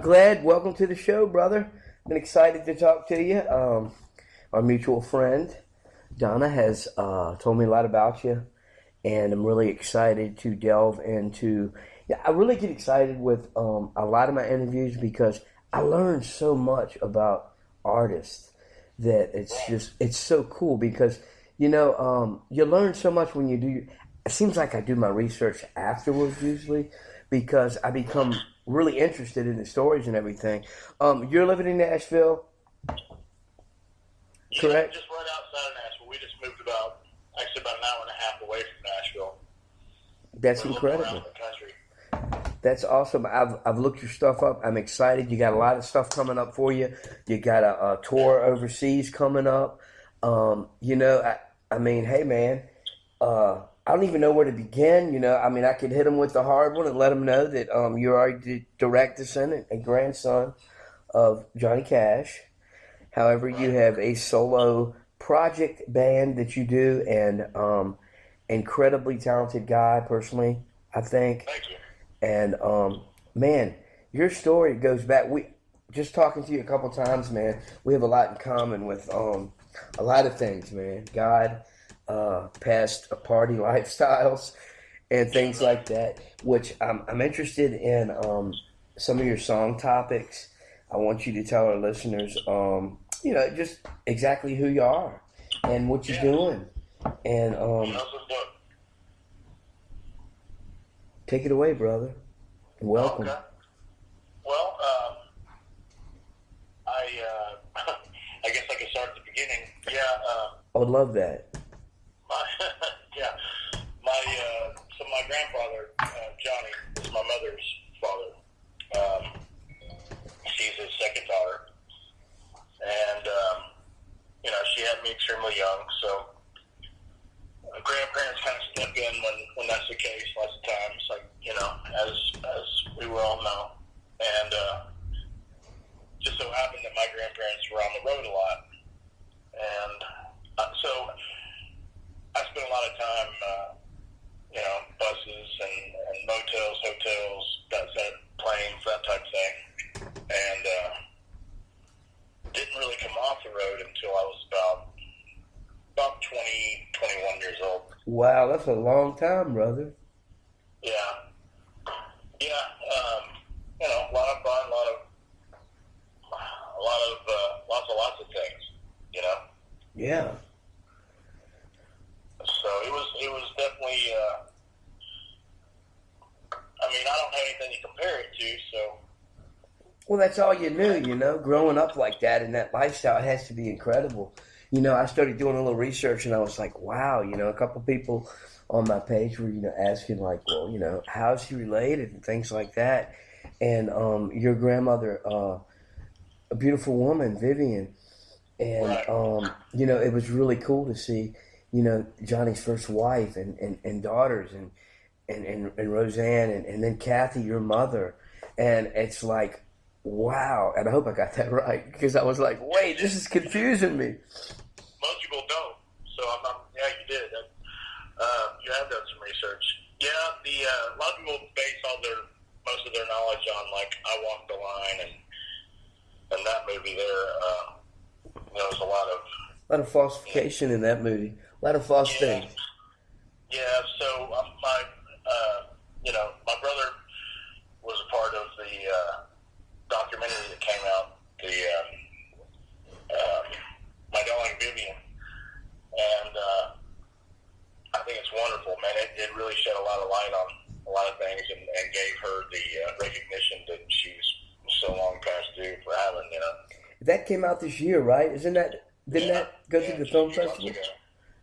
glad. Welcome to the show, brother. Been excited to talk to you. Our mutual friend, Donna, has told me a lot about you, and I'm really excited to delve into. Yeah, I really get excited with a lot of my interviews because I learn so much about artists that it's so cool because you learn so much when you do. It seems like I do my research afterwards usually because I become really interested in the stories and everything. You're living in Nashville, correct? Just right outside of Nashville. We just moved about an hour and a half away from Nashville. That's We're incredible. around the country. That's awesome. I've looked your stuff up. I'm excited. You got a lot of stuff coming up for you. You got a tour overseas coming up. I mean, hey man, I don't even know where to begin. I could hit them with the hard one and let them know that you are the direct descendant and grandson of Johnny Cash. However, you have a solo project band that you do, and incredibly talented guy, personally, I think. Thank you. And man, your story goes back. We just talking to you a couple times, man. We have a lot in common with a lot of things, man. God, past party lifestyles, and things like that. Which I'm interested in some of your song topics. I want you to tell our listeners, just exactly who you are and what you're doing, and take it away, brother. Welcome. Okay. Well, I guess I can start at the beginning. Yeah. I would love that. So my grandfather, Johnny, is my mother's father. She's his second daughter, and she had me extremely young. So grandparents kind of step in when that's the case. Lots of times, as we all know, and just so happened that my grandparents were on the road a lot, and so I spent a lot of time, buses and motels, hotels, planes, that type of thing, and didn't really come off the road until I was about 20, 21 years old. Wow, that's a long time, brother. Yeah. A lot of fun, lots of things, Yeah. So it was definitely, I don't have anything to compare it to, so. Well, that's all you knew, growing up like that in that lifestyle, it has to be incredible. I started doing a little research and I was like, wow, a couple people on my page were, asking like, well, how's he related and things like that. And your grandmother, a beautiful woman, Vivian. And, it was really cool to see, Johnny's first wife and daughters and Roseanne and then Kathy, your mother. And it's like, wow. And I hope I got that right because I was like, wait, this is confusing me. Most people don't. So yeah, you did. You have done some research. Yeah, a lot of people base most of their knowledge on like I Walk the Line and that movie there. There's a lot of falsification in that movie. A lot of false things. Yeah. So my brother was a part of the documentary that came out, My Darling Vivian, and I think it's wonderful, man. It really shed a lot of light on a lot of things and gave her the recognition that she's so long past due for having, That came out this year, right? Didn't that go through the film festival?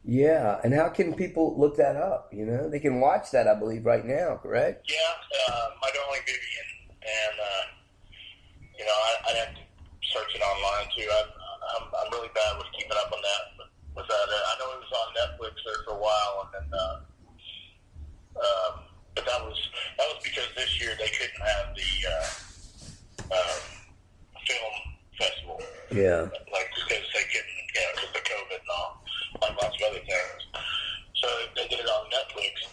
Yeah, and how can people look that up? They can watch that, I believe, right now, correct? Yeah, My Darling Vivian, and I'd have to search it online too. I'm really bad with keeping up on that. With that, I know it was on Netflix there for a while, and then but that was because this year they couldn't have the film festival. Yeah. Because they couldn't, with the COVID and all, like lots of other things. So they did it on Netflix,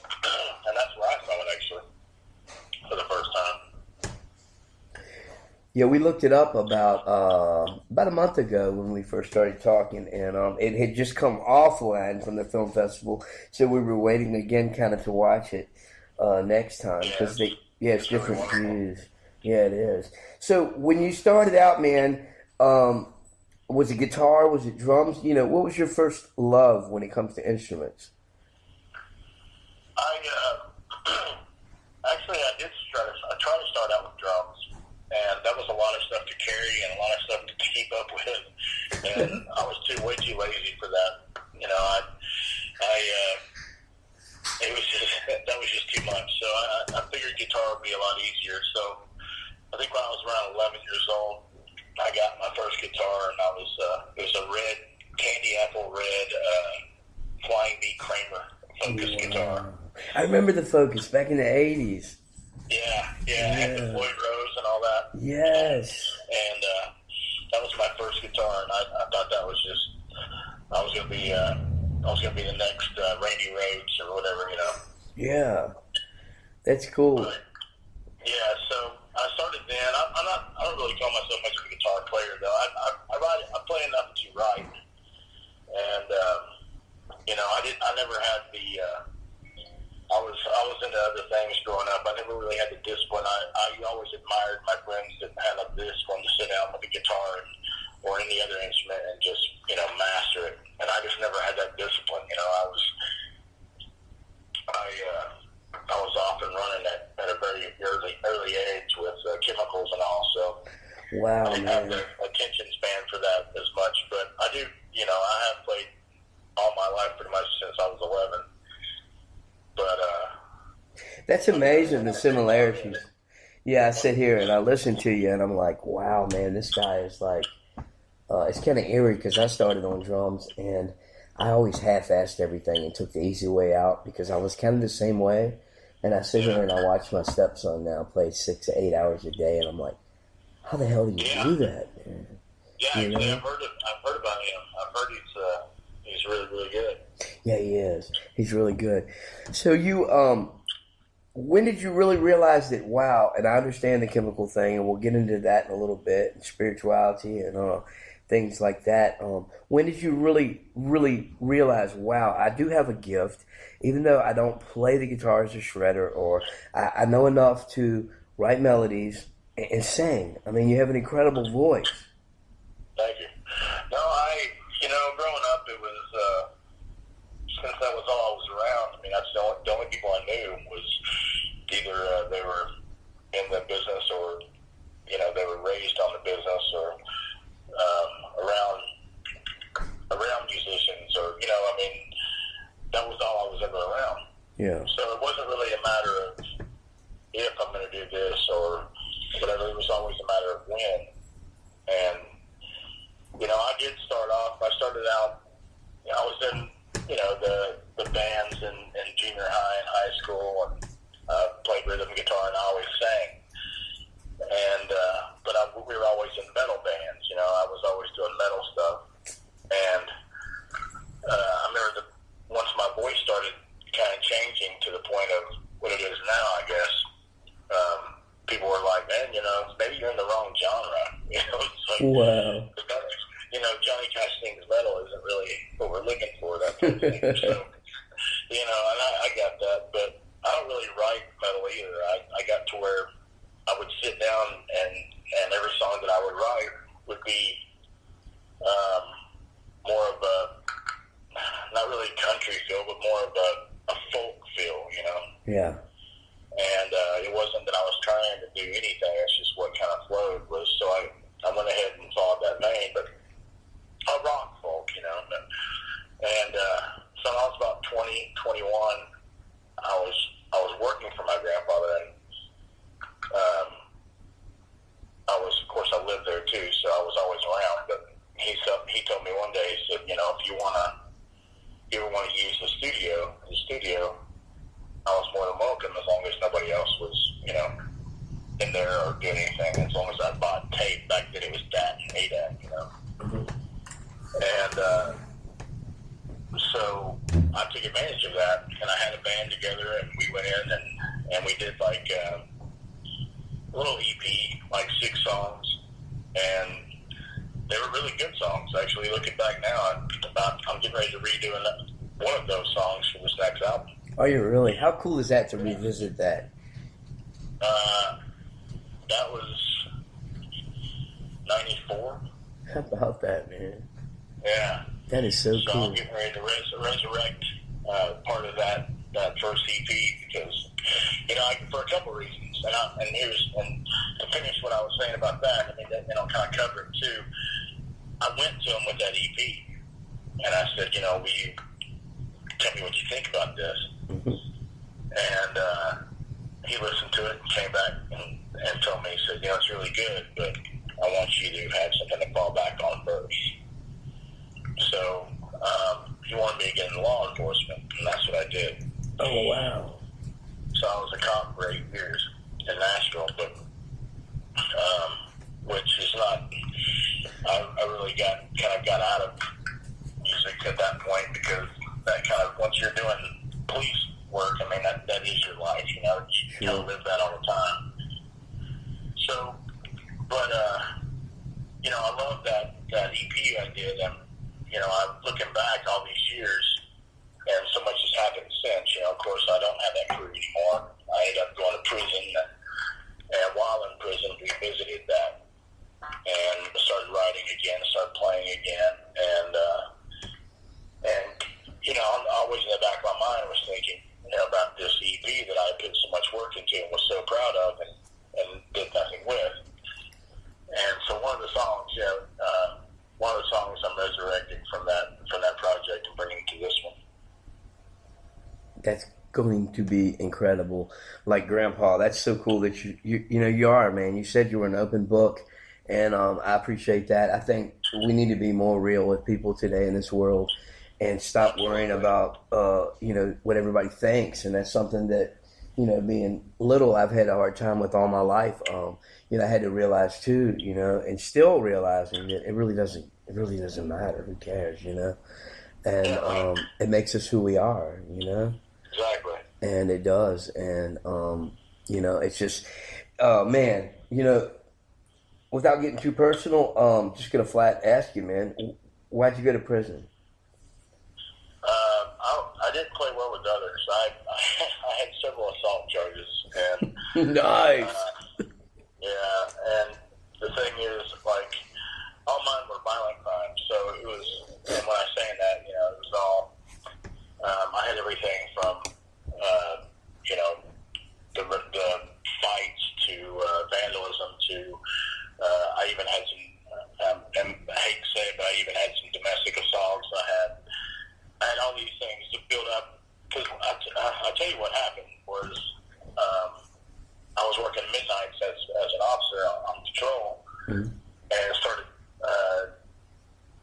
and that's where I saw it actually for the first time. Yeah, we looked it up about a month ago when we first started talking, and it had just come offline from the film festival, so we were waiting again, kind of to watch it next time Yeah, because yeah, it's it's really different wonderful. views. Yeah, it is. So when you started out, man, um, was it guitar? Was it drums? You know, what was your first love when it comes to instruments? I actually I did try to I tried to start out with drums, and that was a lot of stuff to carry and a lot of stuff to keep up with, and I was way too lazy for that. You know, I it was just that was just too much. So I figured guitar would be a lot easier. So I think when I was around 11 years old, I got my first guitar, and I was it was a red candy apple red Flying V Kramer Focus guitar. Wow. I remember the Focus back in the 80s. Yeah, and the Yeah. Floyd Rose and all that. Yes. And that was my first guitar, and I thought that was just I was gonna be the next Randy Rhoads or whatever, you know. Yeah. That's cool. But yeah, so I started then. I don't really call myself much of a guitar player though. I play enough to write, and you know, I never had the. I was into other things growing up. I never really had the discipline. I always admired my friends that had a discipline to sit down with a guitar or any other instrument and just, you know, master it. And I just never had that discipline. You know, I was off and running at a very early age with chemicals and all. So I Wow, didn't have man. the attention span for that as much. But I do, you know, I have played all my life pretty much since I was 11. But That's amazing, the similarities. Yeah, I sit here and I listen to you and I'm like, wow, man, this guy is like, it's kind of eerie because I started on drums and I always half-assed everything and took the easy way out because I was kind of the same way. And I sit here yeah, and I watch my stepson now play 6 to 8 hours a day and I'm like, how the hell do you yeah, do that, man? yeah. You Actually, know? I've heard about him. I've heard he's really really good. Yeah, he is. He's really good. So when did you really realize that? Wow, and I understand the chemical thing, and we'll get into that in a little bit, and spirituality and things like that. When did you really realize? Wow, I do have a gift, even though I don't play the guitar as a shredder, or I know enough to write melodies and sing. I mean, you have an incredible voice. Thank you. No, you know, growing up, it was since that was all I was around. I mean, that's the only people I knew was either they were in the business or you know they were raised on the business or around musicians or you know I mean that was all I was ever around. Yeah. So it wasn't really a matter of if I'm going to do this or whatever. It was always a matter of when. And you know, I did start off. I started out. You know, I was in you know the bands in junior high and high school and played rhythm guitar and I always sang. And but we were always in metal bands. You know, I was always doing metal stuff. And I remember once my voice started kind of changing to the point of what it is now, I guess. People were like, "Man, you know, maybe you're in the wrong genre." You know, it's like, Wow. you know, Johnny Cash sings metal isn't really what we're looking for. That kind of thing. So, you know, and I got that, but I don't really write metal either. I got to where I would sit down and every song that I would write would be more of a not really country feel, but more of a folk feel, you know. Yeah. And it wasn't that I was trying to do anything. It's just what kind of flowed was. So I went ahead and followed that vein, but I rock folk, you know. And so when I was about 20, 21, I was working for my grandfather, and of course, I lived there too, so I was always around. But he told me one day, he said, you know, if you ever want to use the studio, I was more than welcome as long as nobody else was, you know, in there or doing anything. As long as I bought tape back then, it was DAT and ADAT, you know. And so I took advantage of that, and I had a band together, and we went in and we did like little EP, like 6 songs, and they were really good songs. Actually, looking back now, I'm getting ready to redo one of those songs for this next album. Are you really? How cool is that to revisit that? That was 94. How about that, man? Yeah. That is so cool. I'm getting ready to resurrect part of that first EP because, for a couple of reasons. And to finish what I was saying about that, I mean, I'll kind of cover it too. I went to him with that EP, and I said, will you tell me what you think about this? Mm-hmm. And he listened to it and came back and told me, he said, it's really good, but I want you to have something to fall back on first. So he wanted me to get into law enforcement, and that's what I did. Oh, wow. So I was a cop for 8 years in Nashville, but which is not. I really got out of music at that point because that kind of once you're doing police work, I mean that is your life, you kind of live that all the time. So, but I love that EP I did, and I'm looking back all these years, and so much has happened since. Of course, I don't have that career anymore. I ended up going to prison, and while in prison, we visited that and started writing again, started playing again, and always in the back of my mind was thinking about this EP that I put so much work into and was so proud of and did nothing with. And so one of the songs I'm resurrecting from that project and bringing to this one. That's going to be incredible. Like Grandpa, that's so cool that you are, man. You said you were an open book, and I appreciate that. I think we need to be more real with people today in this world and stop worrying about what everybody thinks. And that's something that being little, I've had a hard time with all my life. I had to realize too, and still realizing that it really doesn't matter. Who cares, And it makes us who we are, Exactly. And it does. And it's just, man, without getting too personal, just gonna flat ask you, man, why'd you go to prison? I didn't play well with others. I had several assault charges, and nice. And the thing is, like, all mine were violent crimes. So it was, and when I'm saying that, it was all. I had everything from, the fights to vandalism to. I even had some. And I hate to say it, but I even had some domestic assaults. I had all these things to build up, because I'll tell you what happened was I was working midnights as an officer on patrol, and started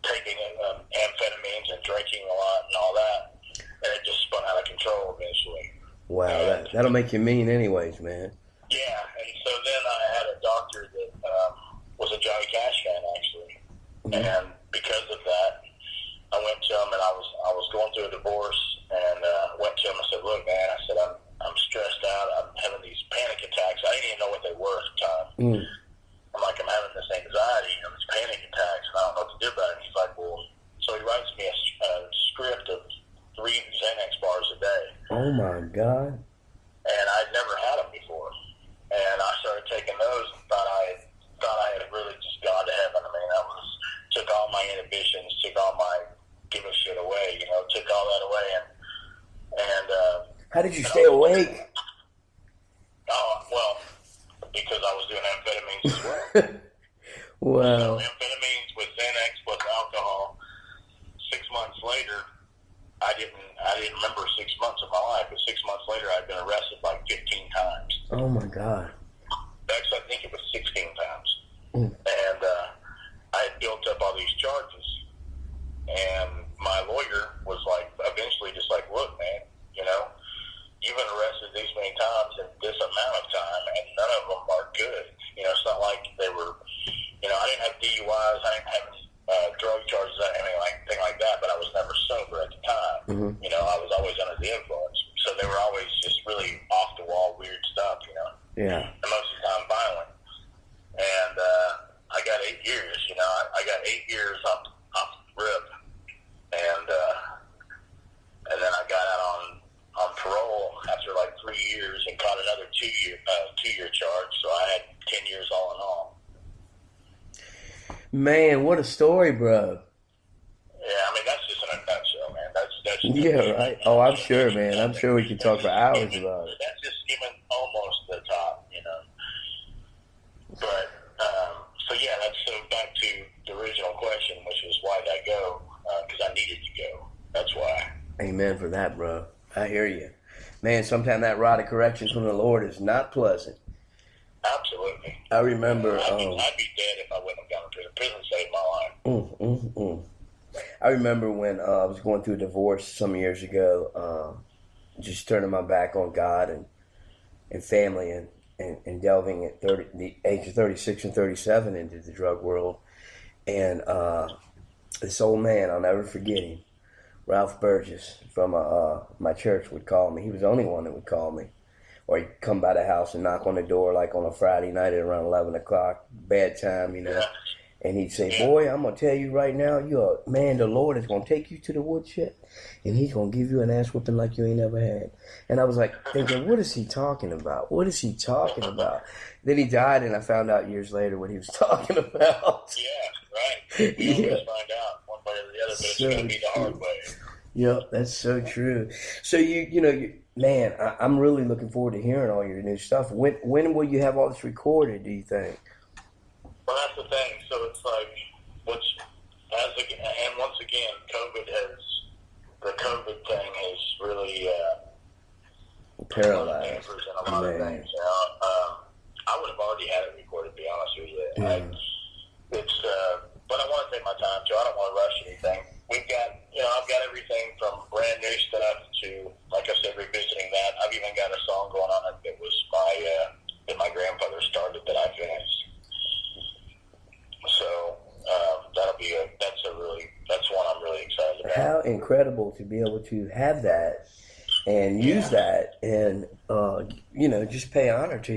taking amphetamines and drinking a lot and all that, and it just spun out of control eventually. Wow, that'll make you mean anyways, man. Yeah, and so then I had a doctor that was a Johnny Cash fan, actually, and because of that, I went to him, and I was going through a divorce, and went to him and said, "Look, man," I said, I'm stressed out. I'm having these panic attacks. I didn't even know what they were at the time. I'm like, I'm having this anxiety, these panic attacks, and I don't know what to do about it. And he's like, well, so he writes me a script of 3 Xanax bars a day. Oh my God! And I'd never had them before, and I started taking those and thought I had really just gone to heaven. I mean, took all my inhibitions, took all my giving shit away, took all that away, and how did you stay awake? Oh, well, because I was doing amphetamines as well. Wow. So amphetamines with Xanax plus alcohol. 6 months later, I didn't remember 6 months of my life, but 6 months later, I'd been arrested like 15 times. Oh my God. Actually, I think it was 16 times. And I had built up all these charges, and my lawyer was like, eventually just like, look, man, you've been arrested these many times in this amount of time, and none of them are good. It's not like they were, I didn't have DUIs, I didn't have any drug charges, anything like that, but I was never sober at the time. I was always under the influence. So they were always just really off the wall, weird stuff, Yeah. And most of the time violent. Man, what a story, bro. Yeah, I mean, that's just in a nutshell, man. That's Yeah, right. Oh, I'm sure, man. I'm sure we could talk for hours about it. That's just skimming almost the top, But so yeah, that's so back to the original question, which was why did I go? Because I needed to go. That's why. Amen for that, bro. I hear you. Man, sometimes that rod of correction from the Lord is not pleasant. Absolutely. I remember. I'd be dead if I wouldn't have gone to prison. Prison saved my life. I remember when I was going through a divorce some years ago, just turning my back on God and family and delving at the age of 36 and 37 into the drug world. And this old man, I'll never forget him, Ralph Burgess from my church would call me. He was the only one that would call me. Or he'd come by the house and knock on the door like on a Friday night at around 11 o'clock, bad time, Yeah. And he'd say, boy, I'm going to tell you right now, the Lord is going to take you to the woodshed, and he's going to give you an ass whooping like you ain't never had. And I was like thinking, what is he talking about? What is he talking about? Then he died, and I found out years later what he was talking about. Yeah, right. We always find out one way or the other, but it's going to be the hard way. Yep, that's so true. So man, I'm really looking forward to hearing all your new stuff. When will you have all this recorded, do you think? Well, that's the thing. So it's like, and once again, the COVID thing has really paralyzed dampers and a lot of things. I would have already had it recorded, to be honest with you. Yeah. But I want to take my time too. I don't want to rush anything. We've got, I've got everything from brand new stuff to, like I said, revisiting that. I've even got a song going on that was that my grandfather started that I finished. So that's one I'm really excited about. How incredible to be able to have that and use that and just pay honor to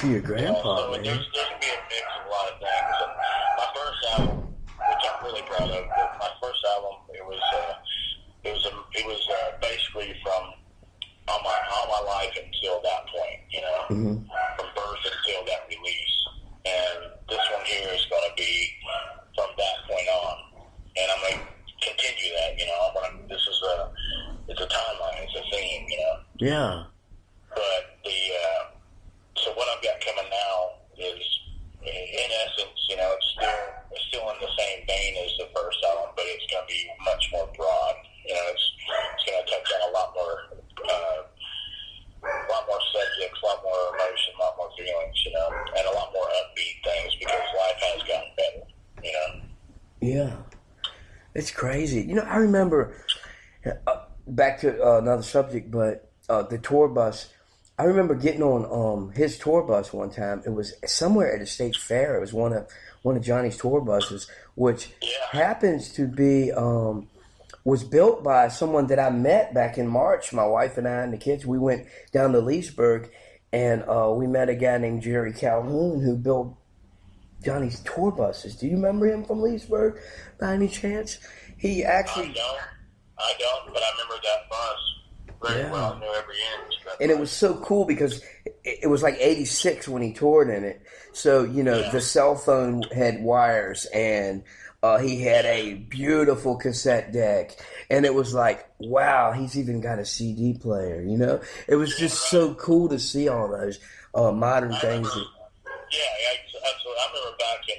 your grandpa. So there's going to be a mix of a lot of things. And my first album, which I'm really proud of, my first album, it was basically from all my life until that point, from birth until that release. And this one here is going to be from that point on, and I'm going to continue that. It's a timeline, it's a theme, Yeah. But so what I've got coming now is, in essence, it's still in the same vein as the first album, but it's going to be much more broad. It's going to touch on a lot more subjects, a lot more emotion, a lot more feelings, and a lot more upbeat things because life has gotten better, Yeah. It's crazy. I remember, back to another subject, but the tour bus, I remember getting on his tour bus one time. It was somewhere at a state fair. It was one of Johnny's tour buses, which happens to be was built by someone that I met back in March. My wife and I and the kids, we went down to Leesburg, and we met a guy named Jerry Calhoun who built Johnny's tour buses. Do you remember him from Leesburg by any chance? He actually... I don't, but I remember that bus very well. I knew every inch. And it was so cool because it was like 86 when he toured in it. So, the cell phone had wires, and he had a beautiful cassette deck. And it was like, wow, he's even got a CD player, It was just so cool to see all those modern things. Absolutely. I remember back in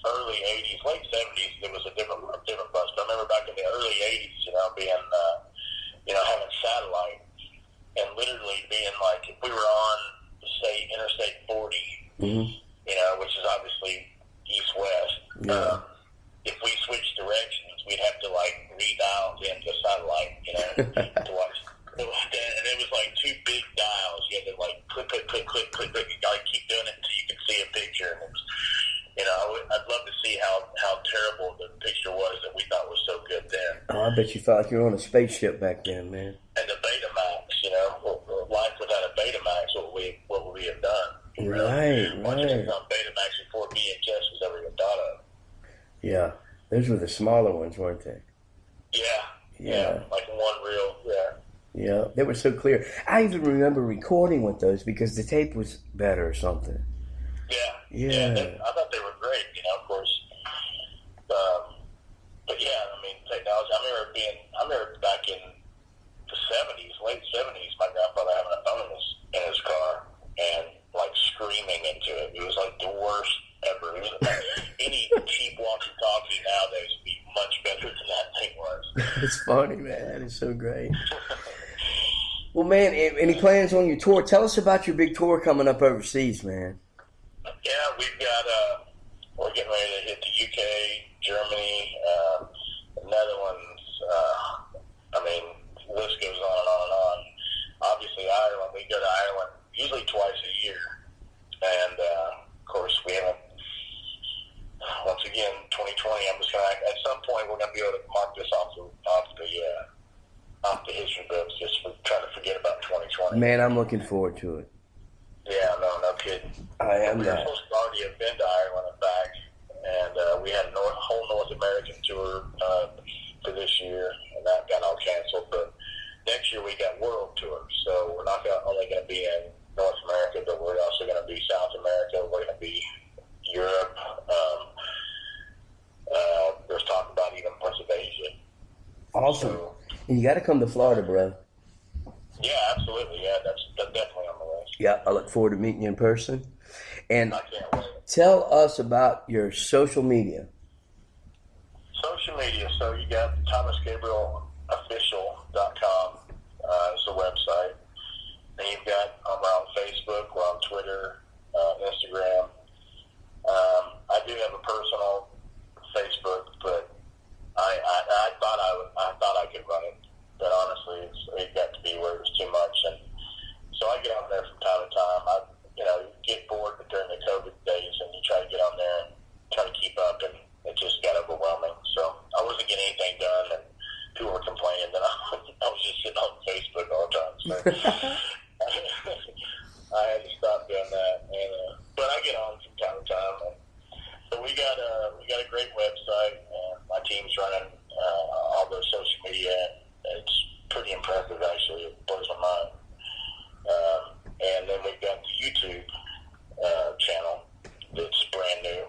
early 80s, late 70s, there was a different bus. But I remember back in the early 80s, being, having satellite and literally being like, if we were on, say, Interstate 40, which is obviously east-west, if we switched directions, we'd have to, redial into satellite, to watch. And it was like two big dials. You had to click. You gotta keep doing it until you could see a picture. And it was, I'd love to see how terrible the picture was that we thought was so good then. Oh, I bet you felt like you were on a spaceship back then, man. And the Betamax, life without a Betamax, what would we have done? Right. Watching it on Betamax before VHS was ever even thought of. Yeah, those were the smaller ones, weren't they? Yeah. Like one reel. Yeah, they were so clear. I even remember recording with those because the tape was better or something. Yeah. I thought they were great, of course. But yeah, I mean, technology. I remember back in the '70s, late '70s, my grandfather having a phone in his car and like screaming into it. It was like the worst ever. It was like any cheap walkie-talkie nowadays would be much better than that thing was. It's funny, man. That is so great. Well, man, any plans on your tour? Tell us about your big tour coming up overseas, man. Yeah, we've got, we're getting ready to hit the UK, Germany, the Netherlands. I mean, the list goes on and on and on. Obviously, Ireland, we go to Ireland usually twice a year. And, of course, we haven't, once again, 2020, I'm just going to, at some point, we're going to be able to mark this off the history books, just for trying to forget about 2020. Man, I'm looking forward to it. Yeah, no kidding. I am we that. were supposed to already have been to Ireland and back, and we had a whole North American tour for this year, and that got all canceled. But next year we got world tours, so we're not only going to be in North America, but we're also going to be South America. We're going to be Europe. There's talk about even parts of Asia. Awesome. So, and you got to come to Florida, bro. Yeah, absolutely. Yeah, that's definitely on the list. Yeah, I look forward to meeting you in person. And I can't wait. tell us about your social media. Social media. So you got Thomas Gabriel Official.com is the website. Then you've got, we're on Facebook, we're on Twitter, Instagram. I do have a personal Facebook, but I thought I could run it, but honestly, it got to be where it was too much, and so I get on there from time to time. You get bored during the COVID days, and you try to get on there and try to keep up, and it just got overwhelming. So I wasn't getting anything done, and people were complaining that I was just sitting on Facebook all the time. So I had to stop doing that, and but I get on from time to time. So we got a great website. My team's running all their social media. It's pretty impressive, actually. It blows my mind. And then we've got the YouTube channel that's brand new.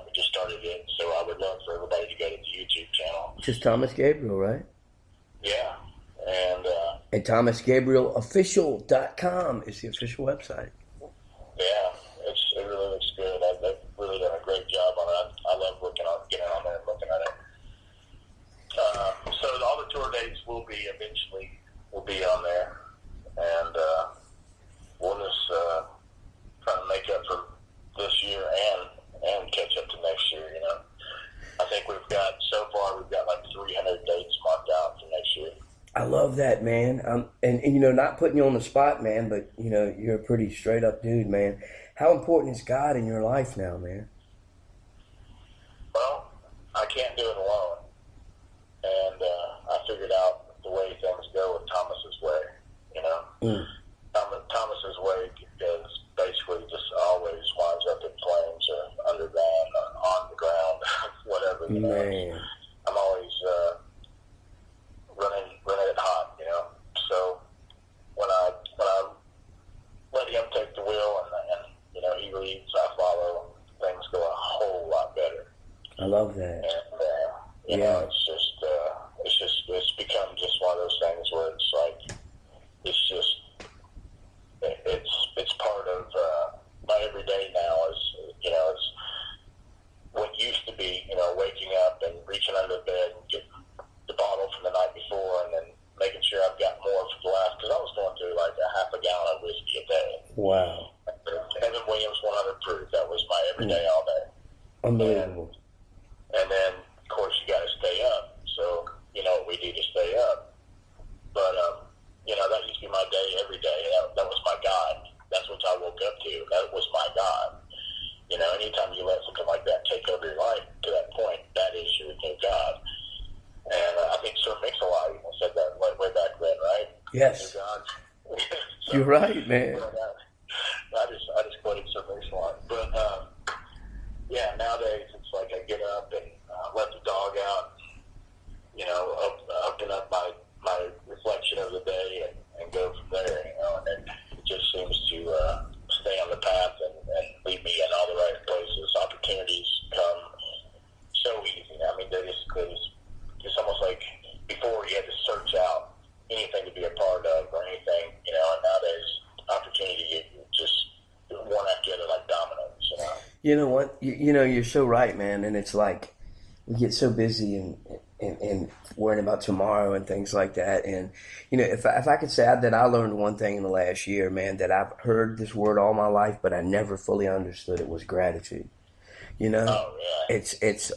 We just started it, so I would love for everybody to go to the YouTube channel. Just Thomas Gabriel, right? Yeah, and ThomasGabrielOfficial.com is the official website. Yeah, it really looks good. They've really done a great job on it. I love getting on there and looking at it. So all the tour dates will be on there, and we'll just try to make up for this year and catch up to next year. I think we've got like 300 dates marked out for next year. I love that, man. And not putting you on the spot, man, but you're a pretty straight up dude, man. How important is God in your life now, man? Well, I can't do it alone. And I figured out the way things go with Thomas's way, Thomas's way is basically just always winds up in flames or underground or on the ground, whatever, Man. I'm always running it hot, So when I let him take the wheel and he leads, I follow, things go a whole lot better. I love that. And it's become just one of those things where it's like it's part of my everyday now. It's what used to be waking up and reaching under the bed and getting the bottle from the night before and then making sure I've got more for the last, because I was going through like a half a gallon of whiskey a day. Wow. Evan Williams 100 proof, that was my everyday all day. Unbelievable. And then, of course, you got to stay up. So, what we do to stay up. But, that used to be my day every day. That was my God. That's what I woke up to. That was my God. Anytime you let something like that take over your life to that point, that is your new God. And I think Sir Mix-a-Lot even said that way back then, right? Yes. New God. So, you're right, man. I just quoted Sir Mix-a-Lot. But, nowadays it's like I get up and let the dog out, open up my reflection of the day and go from there, and it just seems to stay on the path and lead me in all the right opportunities come so easy. I mean, it's almost like before you had to search out anything to be a part of or anything, you know, and nowadays opportunity just one after the other like dominoes, you know. You know what? You know, you're so right, man. And it's like we get so busy and worrying about tomorrow and things like that. And, you know, if I could say that I learned one thing in the last year, man, that I've heard this word all my life, but I never fully understood it, was gratitude. You know, Oh, yeah. it's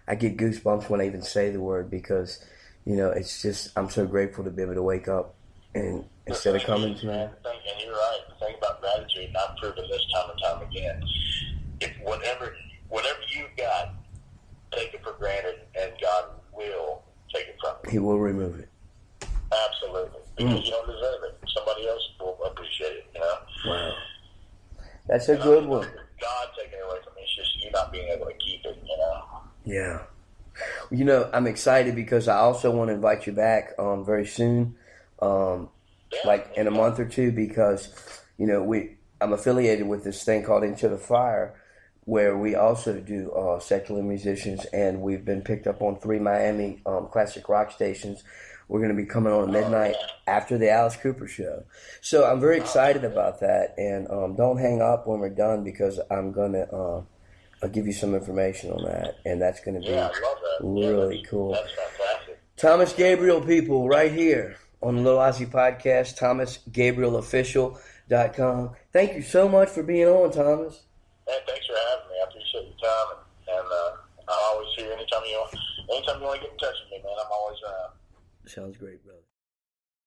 I get goosebumps when I even say the word because, you know, it's just, I'm so grateful to be able to wake up and instead of coming to man, and you're right. The thing about gratitude, and I've proven this time and time again, if whatever you've got, take it for granted, and God will take it from you. He will remove it. Absolutely. Because you don't deserve it. Somebody else will appreciate it, you know? Wow. That's a good one. God taking it away from me. It's just you not being able to keep it, you know? Yeah. You know, I'm excited because I also want to invite you back very soon, like in a month or two, because, you know, I'm affiliated with this thing called Into the Fire, where we also do secular musicians, and we've been picked up on 3 Miami classic rock stations. We're going to be coming on at midnight after the Alice Cooper show. So I'm very excited about that, and don't hang up when we're done because I'm going to I'll give you some information on that, and that's going to be really cool. That's fantastic. Thomas Gabriel, people, right here on the Little Ozzy Podcast, ThomasGabrielOfficial.com. Thank you so much for being on, Thomas. Hey, thanks for having me. I appreciate your time, and I'm always here anytime you want to get in touch with me, man. I'm always around. Sounds great, brother.